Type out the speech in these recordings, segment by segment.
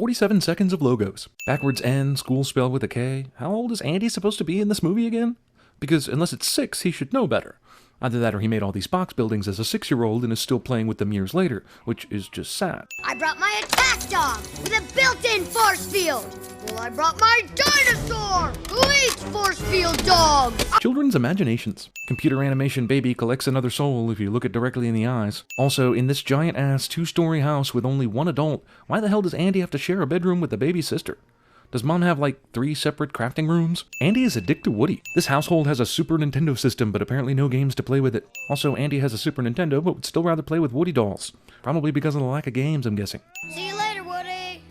47 seconds of logos. Backwards N, school spelled with a K. How old is Andy supposed to be in this movie again? Because unless it's 6, he should know better. Either that or he made all these box buildings as a 6-year-old and is still playing with them years later, which is just sad. I brought my attack dog with a built-in force field. Well, I brought my dinosaur who eats force field dogs. Children's imaginations. Computer animation baby collects another soul if you look it directly in the eyes. Also, in this giant-ass 2-story house with only one adult, why the hell does Andy have to share a bedroom with the baby sister? Does Mom have like 3 separate crafting rooms? Andy is addicted to Woody. This household has a Super Nintendo system, but apparently no games to play with it. Also, Andy has a Super Nintendo, but would still rather play with Woody dolls. Probably because of the lack of games, I'm guessing. See you later, Woody.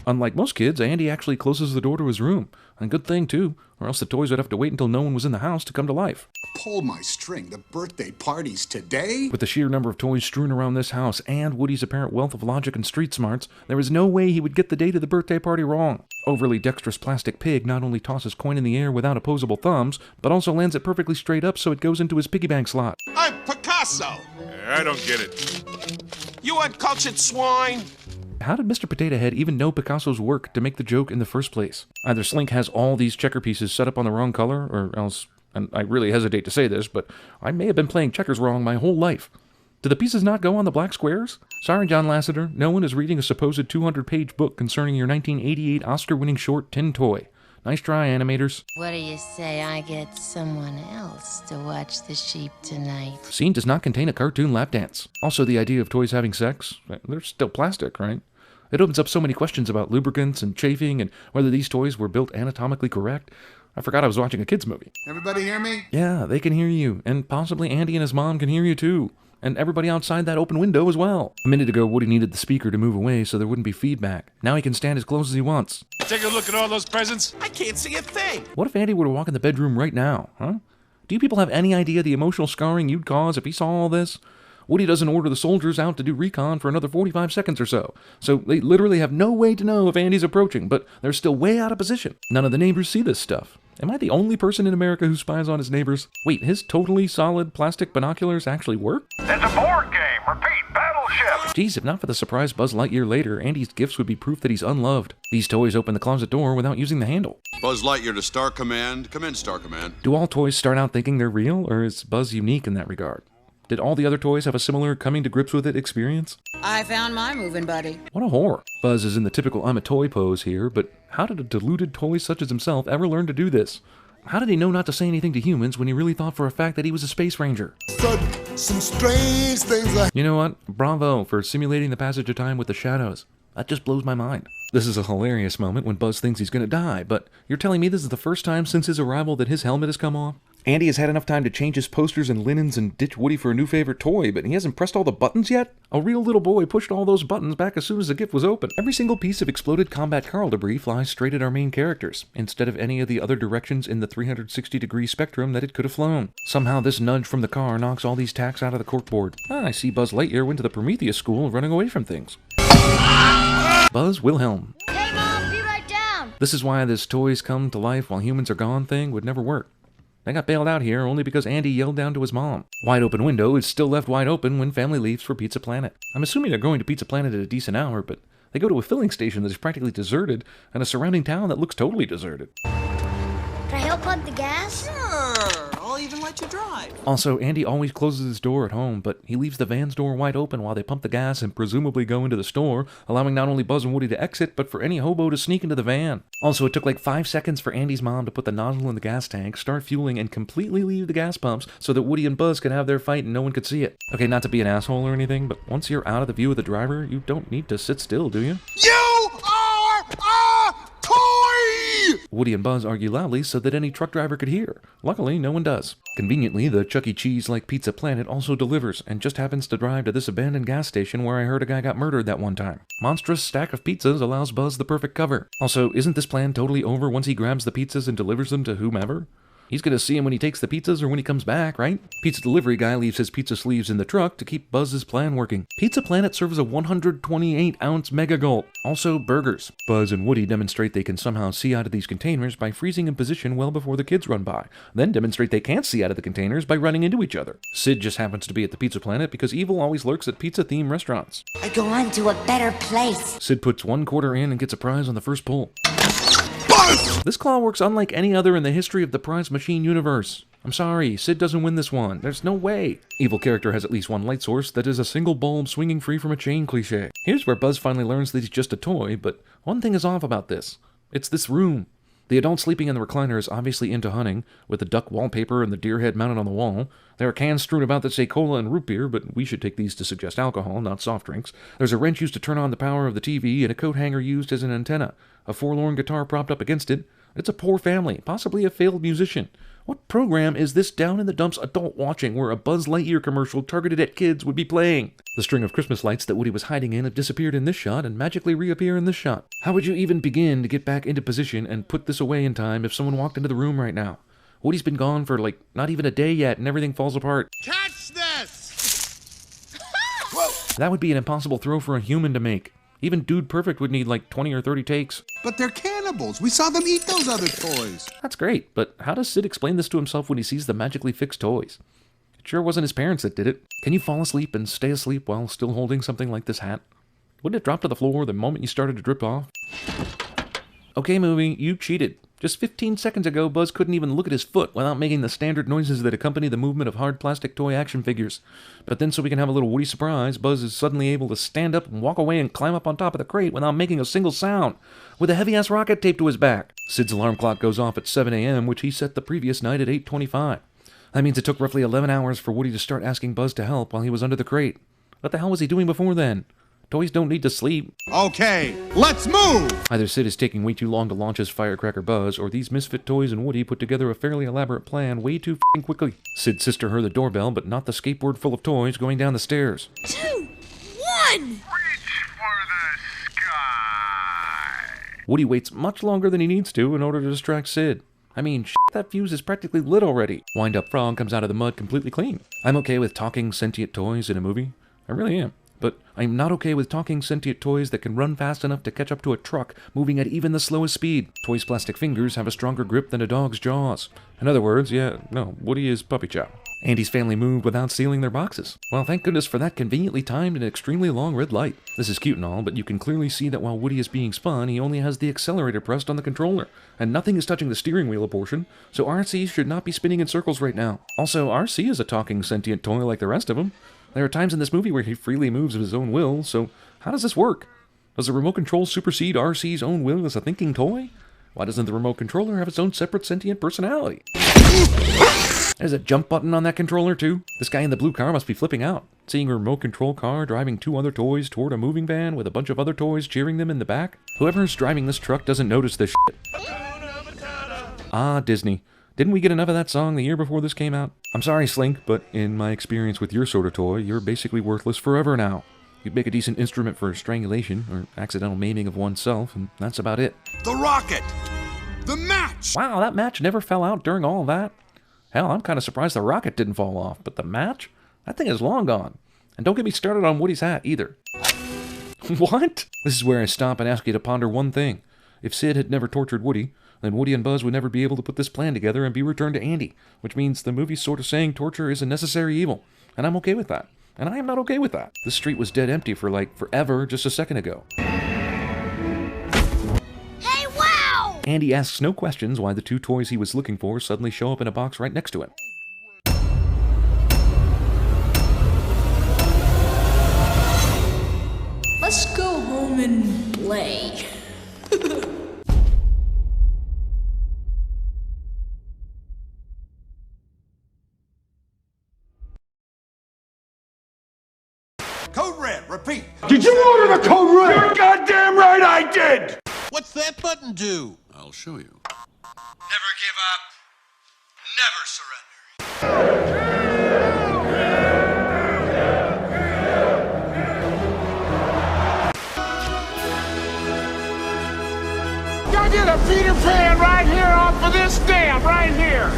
Unlike most kids, Andy actually closes the door to his room. And good thing, too, or else the toys would have to wait until no one was in the house to come to life. Pull my string, the birthday party's today? With the sheer number of toys strewn around this house and Woody's apparent wealth of logic and street smarts, there is no way he would get the date of the birthday party wrong. Overly dexterous plastic pig not only tosses coin in the air without opposable thumbs, but also lands it perfectly straight up so it goes into his piggy bank slot. I'm Picasso! I don't get it. You uncultured swine! How did Mr. Potato Head even know Picasso's work to make the joke in the first place? Either Slink has all these checker pieces set up on the wrong color, or else, and I really hesitate to say this, but I may have been playing checkers wrong my whole life. Do the pieces not go on the black squares? Sorry, John Lasseter, no one is reading a supposed 200-page book concerning your 1988 Oscar-winning short Tin Toy. Nice try, animators. What do you say I get someone else to watch the sheep tonight? Scene does not contain a cartoon lap dance. Also, the idea of toys having sex, they're still plastic, right? It opens up so many questions about lubricants and chafing and whether these toys were built anatomically correct. I forgot I was watching a kid's movie. Everybody hear me? Yeah, they can hear you, and possibly Andy and his mom can hear you too. And everybody outside that open window as well. A minute ago, Woody needed the speaker to move away so there wouldn't be feedback. Now he can stand as close as he wants. Take a look at all those presents. I can't see a thing! What if Andy were to walk in the bedroom right now, huh? Do you people have any idea the emotional scarring you'd cause if he saw all this? Woody doesn't order the soldiers out to do recon for another 45 seconds or so they literally have no way to know if Andy's approaching, but they're still way out of position. None of the neighbors see this stuff. Am I the only person in America who spies on his neighbors? Wait, his totally solid plastic binoculars actually work? It's a board game. Repeat, battleship. Geez, if not for the surprise Buzz Lightyear later, Andy's gifts would be proof that he's unloved. These toys open the closet door without using the handle. Buzz Lightyear to Star Command. Come in, Star Command. Do all toys start out thinking they're real, or is Buzz unique in that regard? Did all the other toys have a similar coming to grips with it experience? I found my moving buddy. What a whore. Buzz is in the typical I'm a toy pose here, but how did a deluded toy such as himself ever learn to do this? How did he know not to say anything to humans when he really thought for a fact that he was a space ranger? Some strange things You know what? Bravo for simulating the passage of time with the shadows. That just blows my mind. This is a hilarious moment when Buzz thinks he's gonna die, but you're telling me this is the first time since his arrival that his helmet has come off? Andy has had enough time to change his posters and linens and ditch Woody for a new favorite toy, but he hasn't pressed all the buttons yet? A real little boy pushed all those buttons back as soon as the gift was open. Every single piece of exploded combat Carl debris flies straight at our main characters, instead of any of the other directions in the 360-degree spectrum that it could have flown. Somehow this nudge from the car knocks all these tacks out of the corkboard. I see Buzz Lightyear went to the Prometheus school running away from things. Buzz Wilhelm. Hey, Mom, be right down. This is why this toys come to life while humans are gone thing would never work. They got bailed out here only because Andy yelled down to his mom. Wide open window is still left wide open when family leaves for Pizza Planet. I'm assuming they're going to Pizza Planet at a decent hour, but they go to a filling station that is practically deserted and a surrounding town that looks totally deserted. Can I help pump the gas? Sure, I'll even let you drive. Also, Andy always closes his door at home, but he leaves the van's door wide open while they pump the gas and presumably go into the store, allowing not only Buzz and Woody to exit, but for any hobo to sneak into the van. Also, it took like 5 seconds for Andy's mom to put the nozzle in the gas tank, start fueling, and completely leave the gas pumps so that Woody and Buzz could have their fight and no one could see it. Okay, not to be an asshole or anything, but once you're out of the view of the driver, you don't need to sit still, do you? You are a toy! Woody and Buzz argue loudly so that any truck driver could hear. Luckily, no one does. Conveniently, the Chuck E. Cheese-like Pizza Planet also delivers, and just happens to drive to this abandoned gas station where I heard a guy got murdered that one time. Monstrous stack of pizzas allows Buzz the perfect cover. Also, isn't this plan totally over once he grabs the pizzas and delivers them to whomever? He's gonna see him when he takes the pizzas or when he comes back, right? Pizza delivery guy leaves his pizza sleeves in the truck to keep Buzz's plan working. Pizza Planet serves a 128-ounce mega gulp. Also, burgers. Buzz and Woody demonstrate they can somehow see out of these containers by freezing in position well before the kids run by. Then demonstrate they can't see out of the containers by running into each other. Sid just happens to be at the Pizza Planet because evil always lurks at pizza-themed restaurants. I go on to a better place. Sid puts 1 quarter in and gets a prize on the first pull. This claw works unlike any other in the history of the prize machine universe. I'm sorry, Sid doesn't win this one. There's no way. Evil character has at least one light source that is a single bulb swinging free from a chain cliche. Here's where Buzz finally learns that he's just a toy, but one thing is off about this. It's this room. The adult sleeping in the recliner is obviously into hunting, with the duck wallpaper and the deer head mounted on the wall. There are cans strewn about that say cola and root beer, but we should take these to suggest alcohol, not soft drinks. There's a wrench used to turn on the power of the TV, and a coat hanger used as an antenna. A forlorn guitar propped up against it. It's a poor family, possibly a failed musician. What program is this down-in-the-dumps adult watching where a Buzz Lightyear commercial targeted at kids would be playing? The string of Christmas lights that Woody was hiding in have disappeared in this shot and magically reappear in this shot. How would you even begin to get back into position and put this away in time if someone walked into the room right now? Woody's been gone for, not even a day yet and everything falls apart. Catch this! That would be an impossible throw for a human to make. Even Dude Perfect would need 20 or 30 takes. But they're cannibals. We saw them eat those other toys. That's great, but how does Sid explain this to himself when he sees the magically fixed toys? It sure wasn't his parents that did it. Can you fall asleep and stay asleep while still holding something like this hat? Wouldn't it drop to the floor the moment you started to drip off? Okay, movie, you cheated. Just 15 seconds ago, Buzz couldn't even look at his foot without making the standard noises that accompany the movement of hard plastic toy action figures. But then, so we can have a little Woody surprise, Buzz is suddenly able to stand up and walk away and climb up on top of the crate without making a single sound, with a heavy-ass rocket taped to his back. Sid's alarm clock goes off at 7 a.m., which he set the previous night at 8:25. That means it took roughly 11 hours for Woody to start asking Buzz to help while he was under the crate. What the hell was he doing before then? Toys don't need to sleep. Okay, let's move! Either Sid is taking way too long to launch his firecracker Buzz, or these misfit toys and Woody put together a fairly elaborate plan way too f***ing quickly. Sid's sister heard the doorbell, but not the skateboard full of toys going down the stairs. 2, 1! Reach for the sky. Woody waits much longer than he needs to in order to distract Sid. I mean, that fuse is practically lit already. Wind-up frog comes out of the mud completely clean. I'm okay with talking sentient toys in a movie. I really am. But I'm not okay with talking sentient toys that can run fast enough to catch up to a truck moving at even the slowest speed. Toys' plastic fingers have a stronger grip than a dog's jaws. In other words, Woody is puppy chow. Andy's family moved without sealing their boxes. Well, thank goodness for that conveniently timed and extremely long red light. This is cute and all, but you can clearly see that while Woody is being spun, he only has the accelerator pressed on the controller, and nothing is touching the steering wheel portion, so RC should not be spinning in circles right now. Also, RC is a talking sentient toy like the rest of them. There are times in this movie where he freely moves of his own will, so how does this work? Does the remote control supersede RC's own will as a thinking toy? Why doesn't the remote controller have its own separate sentient personality? There's a jump button on that controller too. This guy in the blue car must be flipping out, seeing a remote control car driving 2 other toys toward a moving van with a bunch of other toys cheering them in the back. Whoever's driving this truck doesn't notice this shit. Ah, Disney. Didn't we get enough of that song the year before this came out? I'm sorry, Slink, but in my experience with your sort of toy, you're basically worthless forever now. You'd make a decent instrument for strangulation or accidental maiming of oneself, and that's about it. The rocket! The match! Wow, that match never fell out during all that. Hell, I'm kind of surprised the rocket didn't fall off, but the match? That thing is long gone. And don't get me started on Woody's hat, either. What? This is where I stop and ask you to ponder one thing. If Sid had never tortured Woody, then Woody and Buzz would never be able to put this plan together and be returned to Andy, which means the movie's sort of saying torture is a necessary evil, and I'm okay with that. And I am not okay with that. This street was dead empty for, forever just a second ago. Hey, wow! Andy asks no questions why the 2 toys he was looking for suddenly show up in a box right next to him. Let's go home and play. Code red, repeat. Did you order the code red? You're goddamn right I did! What's that button do? I'll show you. Never give up. Never surrender. Y'all get a Peter Pan right here off of this dam, right here!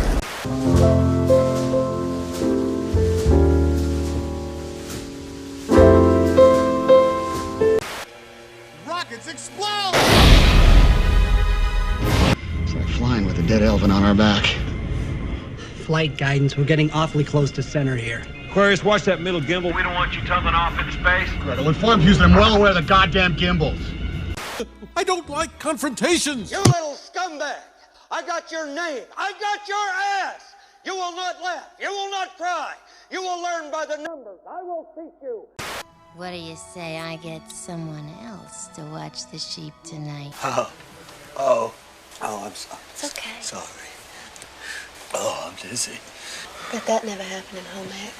Rockets explode! It's like flying with a dead elephant on our back. Flight guidance, we're getting awfully close to center here. Aquarius, watch that middle gimbal. We don't want you tumbling off into space. Gretel informs you that I'm well aware of the goddamn gimbals. I don't like confrontations! You little scumbag! I got your name! I got your ass! You will not laugh! You will not cry! You will learn by the numbers! I will teach you! What do you say I get someone else to watch the sheep tonight? Oh, I'm sorry. It's okay. Sorry. Oh, I'm dizzy. Bet that never happened in home ec.